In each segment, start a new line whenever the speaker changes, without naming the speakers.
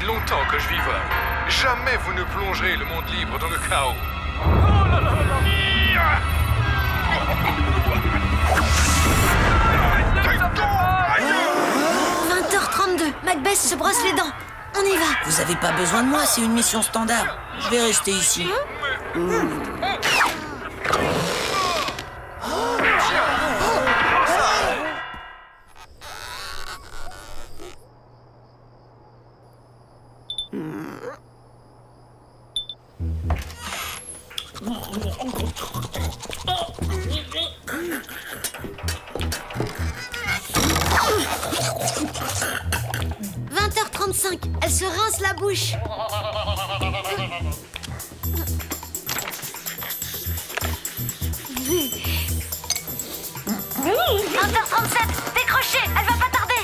longtemps que je vivrai. Jamais vous ne plongerez le monde libre dans le chaos.
20h32, Macbeth se brosse les dents. On y va.
Vous avez pas besoin de moi, c'est une mission standard. Je vais rester ici.
20h35, elle se rince la bouche. Décrochez, elle va pas tarder.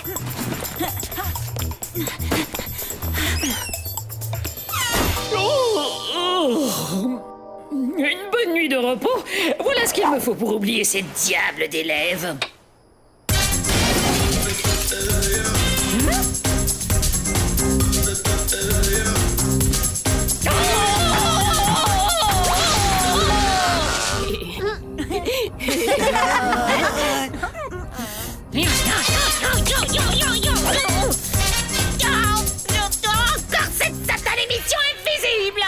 Une bonne nuit de repos, voilà ce qu'il me faut pour oublier ces diables d'élèves. Encore cette satanée mission invisible!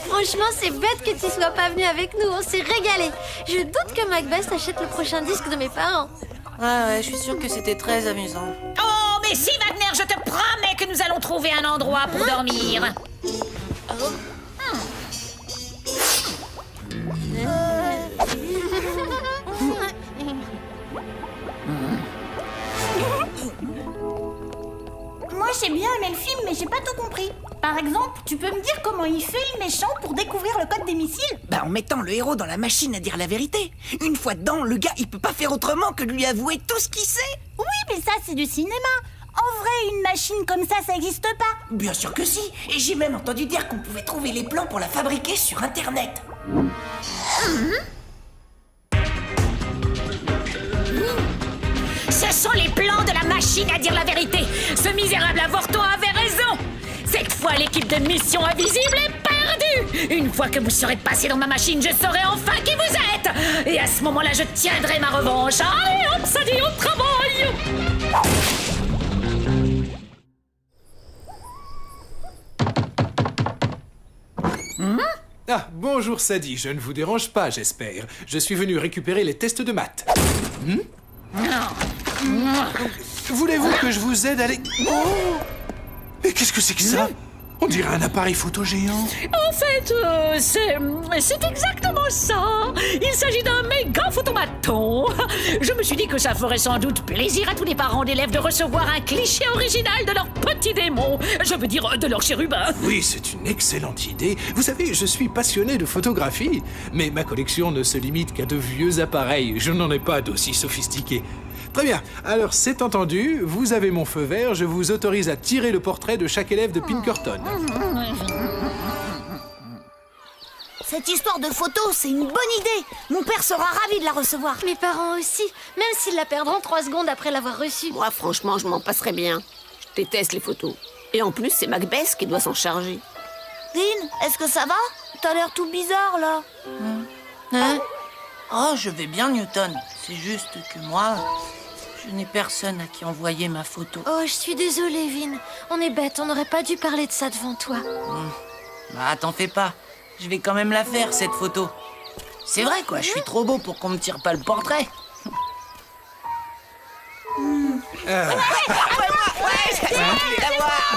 Franchement, c'est bête que tu sois pas venu avec nous, on s'est régalé. Je doute que Macbeth achète le prochain disque de mes parents.
Ouais, je suis sûre que c'était très amusant.
Oh, mais si, Wagner, je te promets que nous allons trouver un endroit pour dormir.
Moi j'ai bien aimé le film, mais j'ai pas tout compris. Par exemple, tu peux me dire comment il fait le méchant pour découvrir le code des missiles?
Bah en mettant le héros dans la machine à dire la vérité. Une fois dedans, le gars il peut pas faire autrement que de lui avouer tout ce qu'il sait.
Oui, mais ça c'est du cinéma. En vrai, une machine comme ça existe pas.
Bien sûr que si. Et j'ai même entendu dire qu'on pouvait trouver les plans pour la fabriquer sur internet.
Ce sont les plans de la machine à dire la vérité. Ce misérable avorton avait raison. Cette fois, l'équipe de Mission Invisible est perdue. Une fois que vous serez passé dans ma machine, je saurai enfin qui vous êtes. Et à ce moment-là, je tiendrai ma revanche. Allez, hop, ça dit au travail.
Ah, bonjour Sadie, je ne vous dérange pas, j'espère. Je suis venu récupérer les tests de maths. Voulez-vous que je vous aide à les... Oh! Mais qu'est-ce que c'est que ça? On dirait un appareil photo géant.
En fait, c'est exactement ça. Il s'agit d'un méga photomaton. Je me suis dit que ça ferait sans doute plaisir à tous les parents d'élèves de recevoir un cliché original de leur petit démon. Je veux dire, de leur chérubin.
Oui, c'est une excellente idée. Vous savez, je suis passionné de photographie, mais ma collection ne se limite qu'à de vieux appareils. Je n'en ai pas d'aussi sophistiqués. Très bien, alors c'est entendu, vous avez mon feu vert, je vous autorise à tirer le portrait de chaque élève de Pinkerton.
Cette histoire de photo, c'est une bonne idée. Mon père sera ravi de la recevoir.
Mes parents aussi, même s'ils la perdront 3 secondes après l'avoir reçue.
Moi, franchement, je m'en passerais bien. Je déteste les photos. Et en plus, c'est Macbeth qui doit s'en charger.
Lynn, est-ce que ça va? T'as l'air tout bizarre, là.
Hein? Oh, je vais bien, Newton. C'est juste que moi, je n'ai personne à qui envoyer ma photo.
Oh, je suis désolée, Vin. On est bête, on n'aurait pas dû parler de ça devant toi.
Bah, t'en fais pas. Je vais quand même la faire, cette photo. C'est vrai, quoi, je suis trop beau pour qu'on me tire pas le portrait.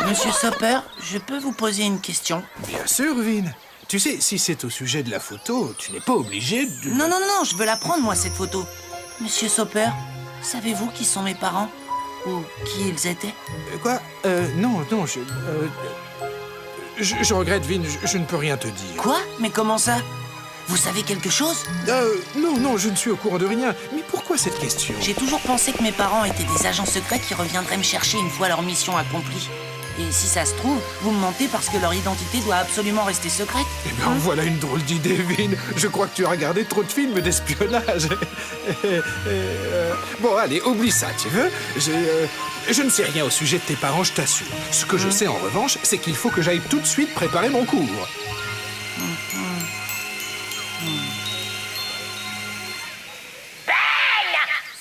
Monsieur Soper, je peux vous poser une question?
Bien sûr, Vin. Tu sais, si c'est au sujet de la photo, tu n'es pas obligé de...
Non, je veux la prendre, moi, cette photo. Monsieur Soper, savez-vous qui sont mes parents? Ou qui ils étaient?
Quoi? Non, je regrette, Vin, je ne peux rien te dire.
Quoi? Mais comment ça? Vous savez quelque chose?
Non, je ne suis au courant de rien. Mais pourquoi cette question?
J'ai toujours pensé que mes parents étaient des agents secrets qui reviendraient me chercher une fois leur mission accomplie. Et si ça se trouve, vous me mentez parce que leur identité doit absolument rester secrète.
Eh bien, voilà une drôle d'idée, Vin. Je crois que tu as regardé trop de films d'espionnage. Bon, allez, oublie ça, tu veux. Je ne sais rien au sujet de tes parents, je t'assure. Ce que je sais, en revanche, c'est qu'il faut que j'aille tout de suite préparer mon cours.
Ben,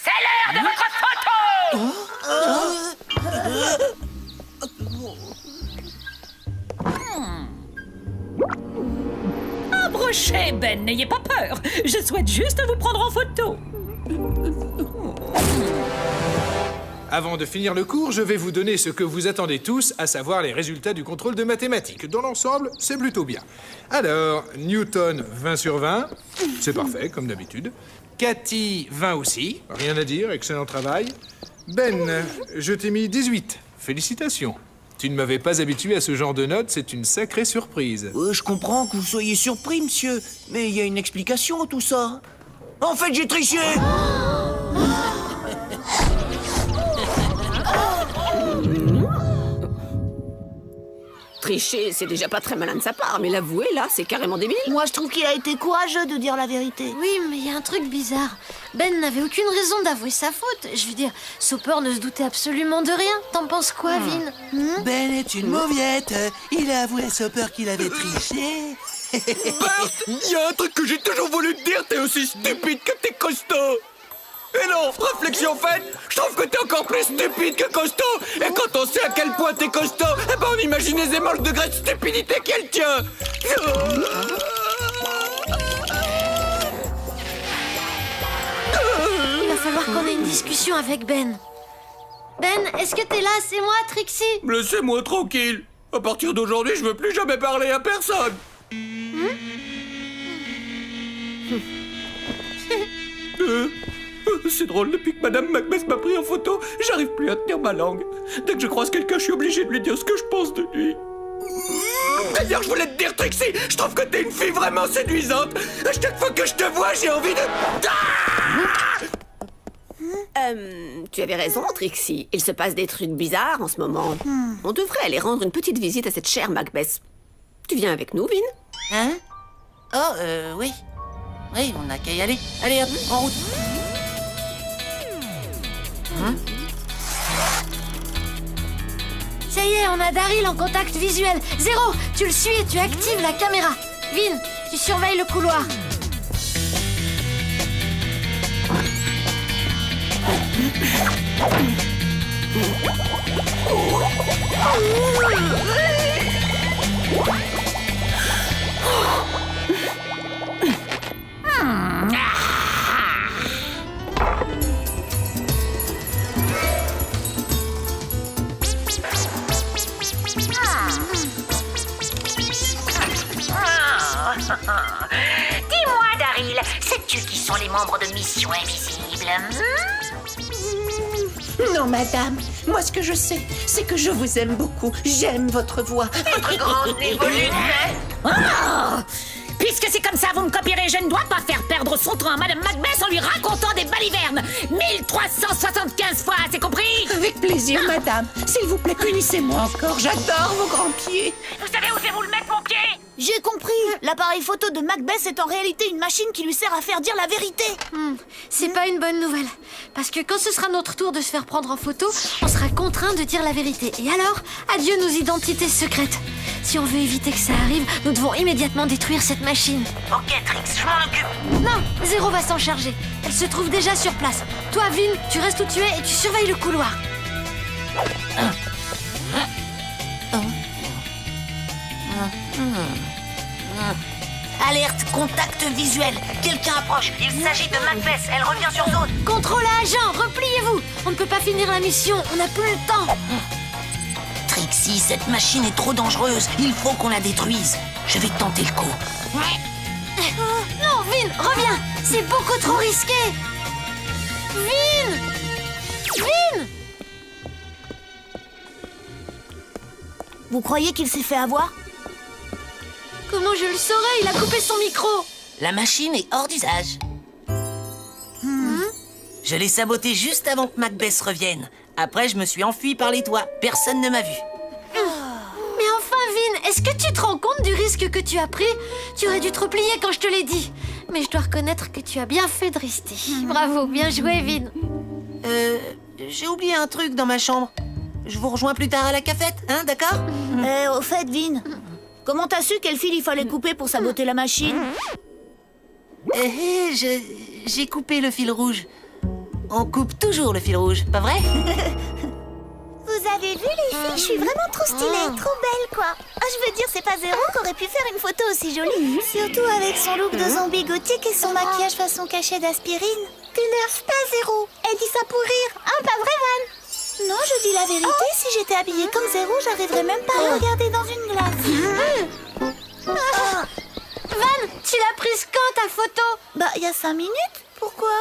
c'est l'heure de votre photo. Approchez, Ben, n'ayez pas peur. Je souhaite juste vous prendre en photo.
Avant de finir le cours, je vais vous donner ce que vous attendez tous, à savoir les résultats du contrôle de mathématiques. Dans l'ensemble, c'est plutôt bien. Alors, Newton, 20 sur 20. C'est parfait, comme d'habitude. Cathy, 20 aussi. Rien à dire, excellent travail. Ben, je t'ai mis 18. Félicitations. Tu ne m'avais pas habitué à ce genre de notes, c'est une sacrée surprise.
Je comprends que vous soyez surpris, monsieur. Mais il y a une explication à tout ça. En fait, j'ai triché.
Tricher, c'est déjà pas très malin de sa part, mais l'avouer, là, c'est carrément débile.
Moi, je trouve qu'il a été courageux de dire la vérité.
Oui, mais il y a un truc bizarre. Ben n'avait aucune raison d'avouer sa faute. Je veux dire, Soper ne se doutait absolument de rien. T'en penses quoi, Vin?
Ben est une mauviette. Il a avoué à Soper qu'il avait triché.
Bart, il y a un truc que j'ai toujours voulu te dire, t'es aussi stupide que t'es costaud. Et non, réflexion faite, je trouve que t'es encore plus stupide que costaud. Et quand on sait à quel point t'es costaud, eh ben on imagine aisément le degré de stupidité qu'elle tient.
Il va falloir qu'on ait une discussion avec Ben. Ben, est-ce que t'es là? C'est moi, Trixie.
Laissez-moi tranquille. À partir d'aujourd'hui, je veux plus jamais parler à personne. C'est drôle, depuis que Madame Macbeth m'a pris en photo, j'arrive plus à tenir ma langue. Dès que je croise quelqu'un, je suis obligé de lui dire ce que je pense de lui. D'ailleurs, je voulais te dire, Trixie, je trouve que t'es une fille vraiment séduisante. À chaque fois que je te vois, j'ai envie de...
Tu avais raison, Trixie. Il se passe des trucs bizarres en ce moment. On devrait aller rendre une petite visite à cette chère Macbeth. Tu viens avec nous, Vin?
Hein? Oh, oui. Oui, on n'a qu'à y aller. Allez, hop, en route.
Ça y est, on a Daryl en contact visuel. Zéro, tu le suis et tu actives la caméra. Vin, tu surveilles le couloir.
Dis-moi, Daryl, sais-tu qui sont les membres de Mission Invisible?
Non, madame. Moi, ce que je sais, c'est que je vous aime beaucoup. J'aime votre voix.
Votre grande névolune. Oh! Puisque c'est comme ça, vous me copierez, je ne dois pas faire perdre son temps à Madame Macbeth en lui racontant des balivernes. 1375 fois, c'est compris?
Avec plaisir, madame. S'il vous plaît, punissez-moi encore. J'adore vos grands pieds.
Vous savez où je vais vous le mettre, mon pied?
J'ai compris. L'appareil photo de Macbeth est en réalité une machine qui lui sert à faire dire la vérité.
C'est pas une bonne nouvelle. Parce que quand ce sera notre tour de se faire prendre en photo, on sera contraint de dire la vérité. Et alors, adieu nos identités secrètes. Si on veut éviter que ça arrive, nous devons immédiatement détruire cette machine.
Ok, Trix, je m'en occupe.
Non, Zéro va s'en charger. Elle se trouve déjà sur place. Toi, Vin, tu restes où tu es et tu surveilles le couloir.
Alerte, contact visuel. Quelqu'un approche.
Il s'agit de Macbeth, elle revient sur zone.
Contrôle agent, repliez-vous. On ne peut pas finir la mission, on n'a plus le temps.
Trixie, cette machine est trop dangereuse. Il faut qu'on la détruise. Je vais tenter le coup.
Non, Vin, reviens. C'est beaucoup trop risqué. Vin! Vin!
Vous croyez qu'il s'est fait avoir?
Comment je le saurais? Il a coupé son micro.
La machine est hors d'usage. Je l'ai sabotée juste avant que Macbeth revienne. Après, je me suis enfui par les toits. Personne ne m'a vu.
Est-ce que tu te rends compte du risque que tu as pris? Tu aurais dû te replier quand je te l'ai dit. Mais je dois reconnaître que tu as bien fait de rester. Bravo, bien joué, Vin.
J'ai oublié un truc dans ma chambre. Je vous rejoins plus tard à la cafette, hein, d'accord?
Au fait, Vin, comment t'as su quel fil il fallait couper pour saboter la machine?
J'ai coupé le fil rouge. On coupe toujours le fil rouge, pas vrai?
Vous avez vu les filles? Je suis vraiment trop stylée, trop belle quoi. Ah, je veux dire, c'est pas Zéro qu'aurait pu faire une photo aussi jolie. Surtout avec son look de zombie gothique et son maquillage façon cachet d'aspirine. T'énerve pas, Zéro. Elle dit ça pour rire, hein, pas vrai, Van? Non, je dis la vérité, si j'étais habillée comme Zéro, j'arriverais même pas à le regarder dans une glace.
Van, tu l'as prise quand, ta photo?
Bah, il y a 5 minutes. Pourquoi?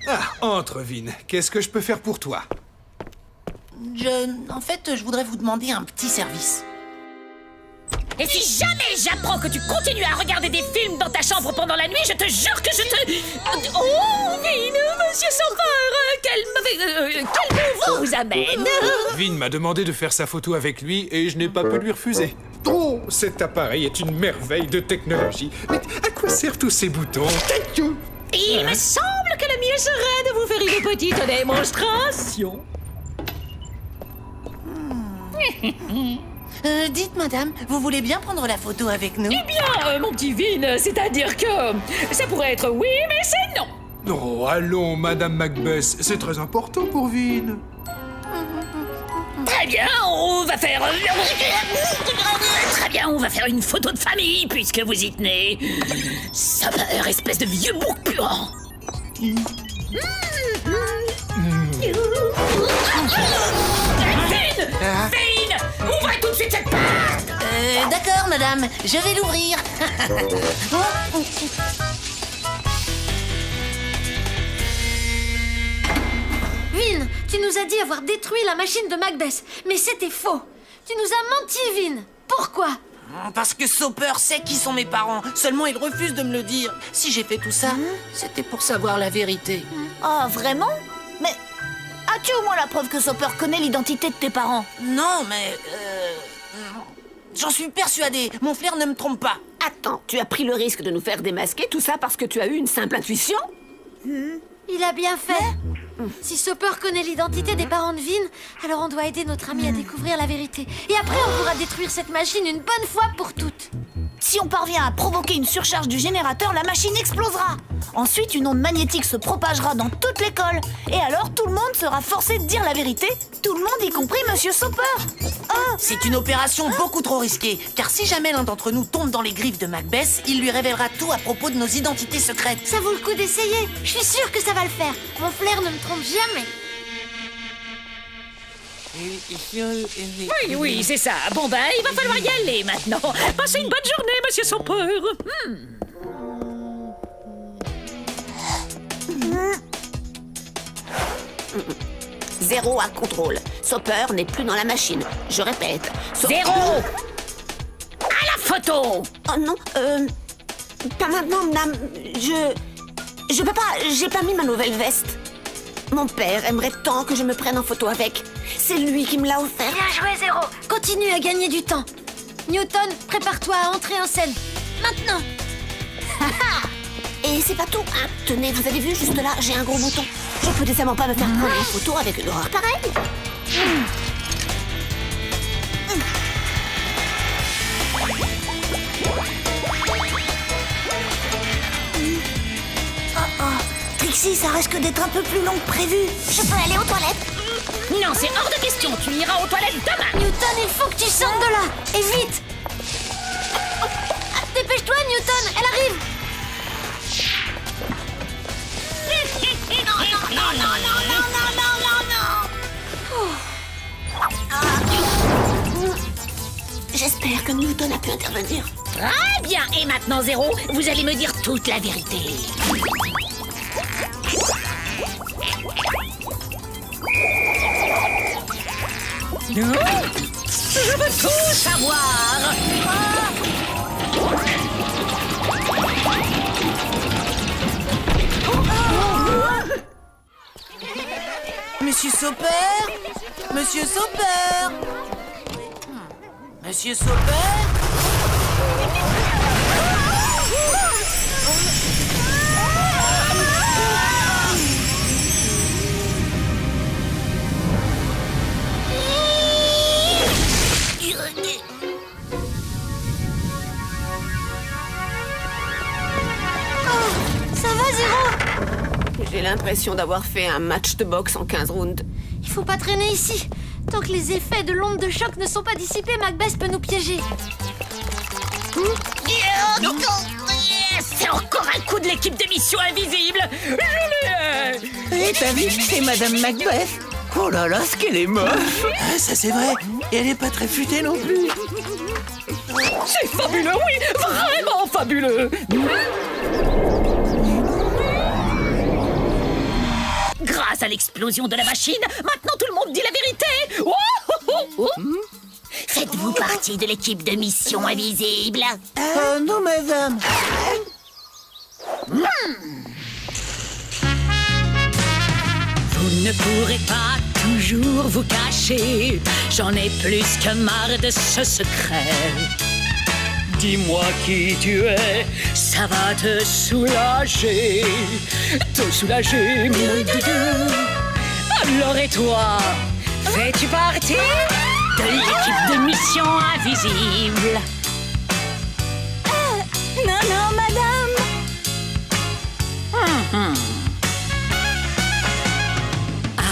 Ah, entre, Vin. Qu'est-ce que je peux faire pour toi?
En fait, je voudrais vous demander un petit service.
Et si jamais j'apprends que tu continues à regarder des films dans ta chambre pendant la nuit, je te jure que je te... Oh, Vin, monsieur Soper, quel mot vous amène?
Vin m'a demandé de faire sa photo avec lui et je n'ai pas pu lui refuser. Oh, cet appareil est une merveille de technologie. Mais à quoi servent tous ces boutons?
Il me semble que le mieux serait de vous faire une petite démonstration.
Dites, madame, vous voulez bien prendre la photo avec nous?
Eh bien, mon petit Vin, c'est-à-dire que ça pourrait être oui, mais c'est non.
Oh, allons, Madame Macbeth, c'est très important pour Vin.
Très bien, on va faire... Très bien, on va faire une photo de famille, puisque vous y tenez. Soper, espèce de vieux bouc puant. Vin, ouvrez tout de suite cette porte.
D'accord, madame, je vais l'ouvrir.
Vin, tu nous as dit avoir détruit la machine de Macbeth, mais c'était faux. Tu nous as menti, Vin. Pourquoi?
Parce que Soper sait qui sont mes parents. Seulement, il refuse de me le dire. Si j'ai fait tout ça, c'était pour savoir la vérité.
Oh, vraiment? Mais as-tu au moins la preuve que Soper connaît l'identité de tes parents?
Non, mais... J'en suis persuadé. Mon flair ne me trompe pas.
Attends, tu as pris le risque de nous faire démasquer, tout ça parce que tu as eu une simple intuition?
Il a bien fait. Si Soper connaît l'identité des parents de Vin, alors on doit aider notre ami à découvrir la vérité. Et après, on pourra détruire cette machine une bonne fois pour toutes.
Si on parvient à provoquer une surcharge du générateur, la machine explosera. Ensuite, une onde magnétique se propagera dans toute l'école. Et alors, tout le monde sera forcé de dire la vérité. Tout le monde, y compris Monsieur Soper.
C'est une opération beaucoup trop risquée. Car si jamais l'un d'entre nous tombe dans les griffes de Macbeth, il lui révélera tout à propos de nos identités secrètes.
Ça vaut le coup d'essayer. Je suis sûre que ça va le faire. Mon flair ne me trompe jamais.
Oui, c'est ça. Bon, ben, il va falloir y aller maintenant. Passez une bonne journée, monsieur Soper.
Zéro à contrôle. Soper n'est plus dans la machine. Je répète.
Zéro. À la photo.
Oh non, pas maintenant, madame. Je peux pas. J'ai pas mis ma nouvelle veste. Mon père aimerait tant que je me prenne en photo avec. C'est lui qui me l'a offert.
Bien joué, Zéro. Continue à gagner du temps. Newton, prépare-toi à entrer en scène. Maintenant.
Et c'est pas tout, hein. Tenez, vous avez vu, juste là, j'ai un gros bouton. Je peux décemment pas me faire prendre une photo avec une horreur pareille.
Trixie, ça risque d'être un peu plus long que prévu.
Je peux aller aux toilettes?
Non, c'est hors de question. Tu iras aux toilettes demain.
Newton, il faut que tu sortes de là. Et vite. Dépêche-toi, Newton, elle arrive.
J'espère que Newton a pu intervenir.
Très bien. Et maintenant, Zéro, vous allez me dire toute la vérité. Je veux tout savoir.
Monsieur Soper? Monsieur Soper? Monsieur Sauper?
Ça va, Zéro?
J'ai l'impression d'avoir fait un match de boxe en 15 rounds.
Il faut pas traîner ici. Tant que les effets de l'onde de choc ne sont pas dissipés, Macbeth peut nous piéger.
C'est encore un coup de l'équipe de Mission Invisible. Je l'ai.
Et t'as vu, c'est Madame Macbeth. Oh là là, ce qu'elle est moche.
Ah, ça c'est vrai. Et elle est pas très futée non plus.
C'est fabuleux, oui, vraiment fabuleux. Grâce à l'explosion de la machine, maintenant tout le monde dit la vérité. Oh, oh, oh, oh. Faites-vous partie de l'équipe de Mission Invisible?
Non, madame.
Vous ne pourrez pas toujours vous cacher. J'en ai plus que marre de ce secret. Dis-moi qui tu es, ça va te soulager. Te soulager. Alors et toi, fais-tu partie de l'équipe de Mission Invisible?
Non, madame.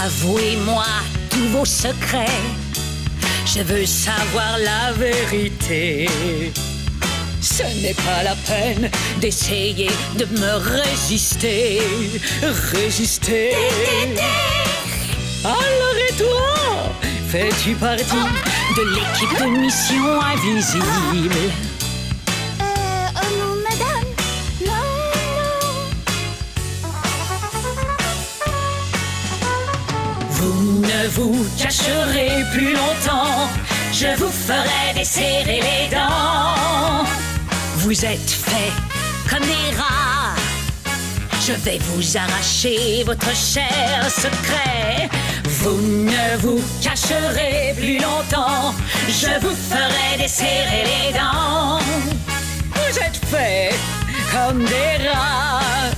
Avouez-moi tous vos secrets. Je veux savoir la vérité. Ce n'est pas la peine d'essayer de me résister. Résister. Alors et toi, fais-tu partie de l'équipe de Mission Invisible?
Non, madame.
Vous ne vous cacherez plus longtemps. Je vous ferai desserrer les dents. Vous êtes faits comme des rats. Je vais vous arracher votre chair secret. Vous ne vous cacherez plus longtemps. Je vous ferai desserrer les dents. Vous êtes faits comme des rats.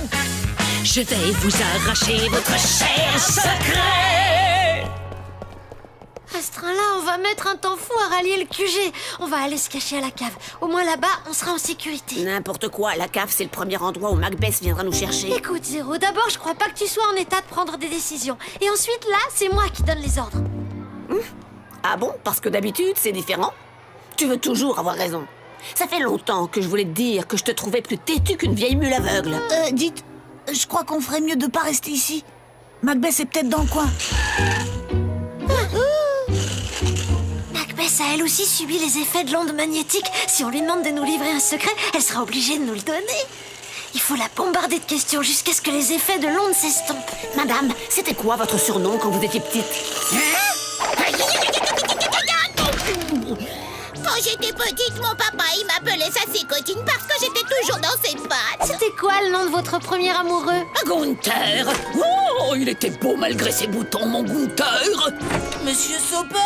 Je vais vous arracher votre chair secret.
À ce train-là, on va mettre un temps fou à rallier le QG. On va aller se cacher à la cave. Au moins là-bas, on sera en sécurité.
N'importe quoi, la cave, c'est le premier endroit où Macbeth viendra nous chercher.
Écoute, Zéro, d'abord, je crois pas que tu sois en état de prendre des décisions. Et ensuite, là, c'est moi qui donne les ordres.
Ah bon? Parce que d'habitude, c'est différent. Tu veux toujours avoir raison. Ça fait longtemps que je voulais te dire que je te trouvais plus têtu qu'une vieille mule aveugle.
Dites, je crois qu'on ferait mieux de pas rester ici. Macbeth est peut-être dans le coin.
Macbeth a elle aussi subi les effets de l'onde magnétique. Si on lui demande de nous livrer un secret, elle sera obligée de nous le donner. Il faut la bombarder de questions jusqu'à ce que les effets de l'onde s'estompent.
Madame, c'était quoi votre surnom quand vous étiez petite?
Quand j'étais petite, mon papa, il m'appelait sa cicotine parce que j'étais toujours dans ses pattes.
C'était quoi le nom de votre premier amoureux?
Gunther. Oh, il était beau malgré ses boutons, mon Gunther.
Monsieur Sauper,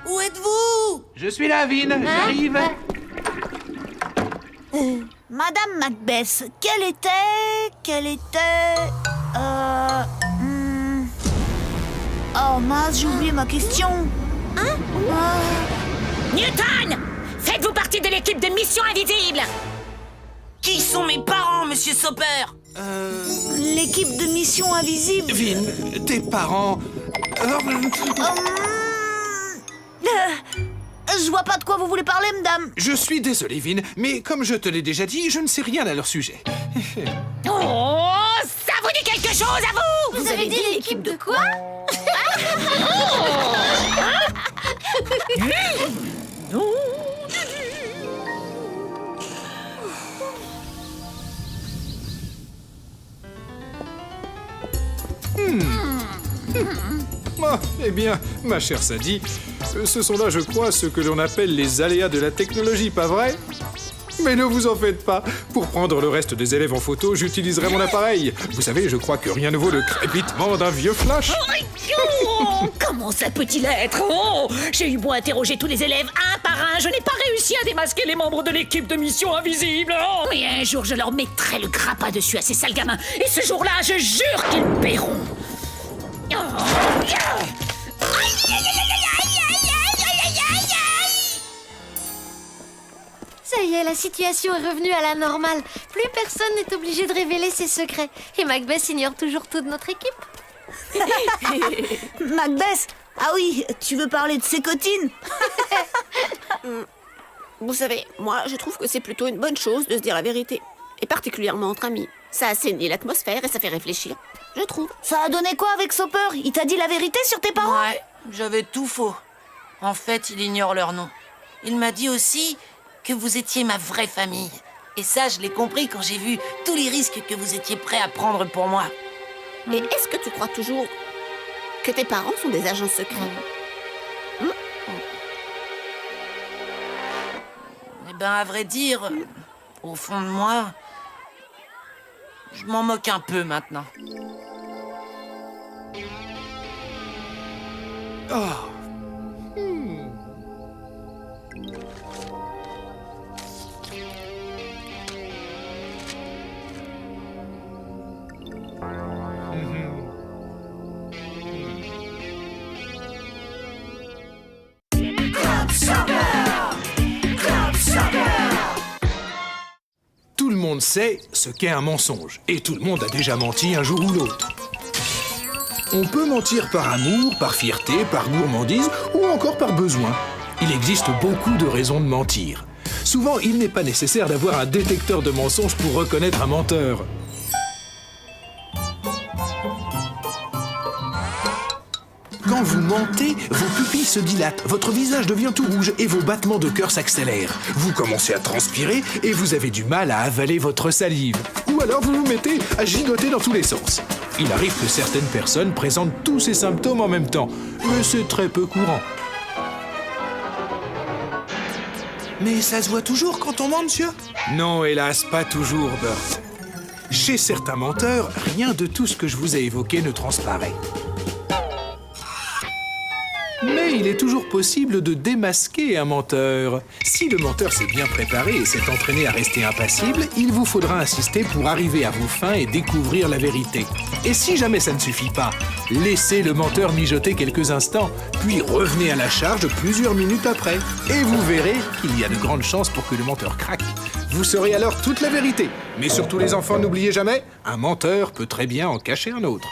où êtes-vous?
Je suis là, Vin, j'arrive.
Madame Macbeth, quelle était... Oh mince, j'ai oublié ma question.
Newton, faites-vous partie de l'équipe de Mission Invisible?
Qui sont mes parents, Monsieur Sauper?
L'équipe de Mission Invisible.
Vin, tes parents...
Je vois pas de quoi vous voulez parler, madame.
Je suis désolé, Vin, mais comme je te l'ai déjà dit, je ne sais rien à leur sujet.
Oh, ça vous dit quelque chose à vous?
Vous avez dit l'équipe de quoi?
Ah, eh bien, ma chère Sadie, ce sont là, je crois, ce que l'on appelle les aléas de la technologie, pas vrai? Mais ne vous en faites pas. Pour prendre le reste des élèves en photo, j'utiliserai mon appareil. Vous savez, je crois que rien ne vaut le crépitement d'un vieux flash.
Oh, comment ça peut-il être? Oh, j'ai eu beau interroger tous les élèves un par un, je n'ai pas réussi à démasquer les membres de l'équipe de Mission Invisible. Oh, mais un jour, je leur mettrai le grappin dessus à ces sales gamins. Et ce jour-là, je jure qu'ils paieront.
Ça y est, la situation est revenue à la normale. Plus personne n'est obligé de révéler ses secrets. Et Macbeth ignore toujours tout de notre équipe.
Macbeth? Ah oui, tu veux parler de ses cotines?
Vous savez, moi, je trouve que c'est plutôt une bonne chose de se dire la vérité. Et particulièrement entre amis. Ça assainit l'atmosphère et ça fait réfléchir, je trouve.
Ça a donné quoi avec Soper? Il t'a dit la vérité sur tes parents?
Ouais, j'avais tout faux. En fait, il ignore leur nom. Il m'a dit aussi que vous étiez ma vraie famille. Et ça, je l'ai compris quand j'ai vu tous les risques que vous étiez prêts à prendre pour moi.
Et est-ce que tu crois toujours que tes parents sont des agents secrets?
Eh ben, à vrai dire, au fond de moi, je m'en moque un peu maintenant.
Tout le monde sait ce qu'est un mensonge. Et tout le monde a déjà menti un jour ou l'autre. On peut mentir par amour, par fierté, par gourmandise ou encore par besoin. Il existe beaucoup de raisons de mentir. Souvent, il n'est pas nécessaire d'avoir un détecteur de mensonges pour reconnaître un menteur. Quand vous mentez, vos pupilles se dilatent, votre visage devient tout rouge et vos battements de cœur s'accélèrent. Vous commencez à transpirer et vous avez du mal à avaler votre salive. Ou alors vous vous mettez à gigoter dans tous les sens. Il arrive que certaines personnes présentent tous ces symptômes en même temps, mais c'est très peu courant. Mais ça se voit toujours quand on ment, monsieur? Non, hélas, pas toujours, Burt. Chez certains menteurs, rien de tout ce que je vous ai évoqué ne transparaît. Mais il est toujours possible de démasquer un menteur. Si le menteur s'est bien préparé et s'est entraîné à rester impassible, il vous faudra insister pour arriver à vos fins et découvrir la vérité. Et si jamais ça ne suffit pas, laissez le menteur mijoter quelques instants, puis revenez à la charge plusieurs minutes après. Et vous verrez qu'il y a de grandes chances pour que le menteur craque. Vous saurez alors toute la vérité. Mais surtout les enfants, n'oubliez jamais, un menteur peut très bien en cacher un autre.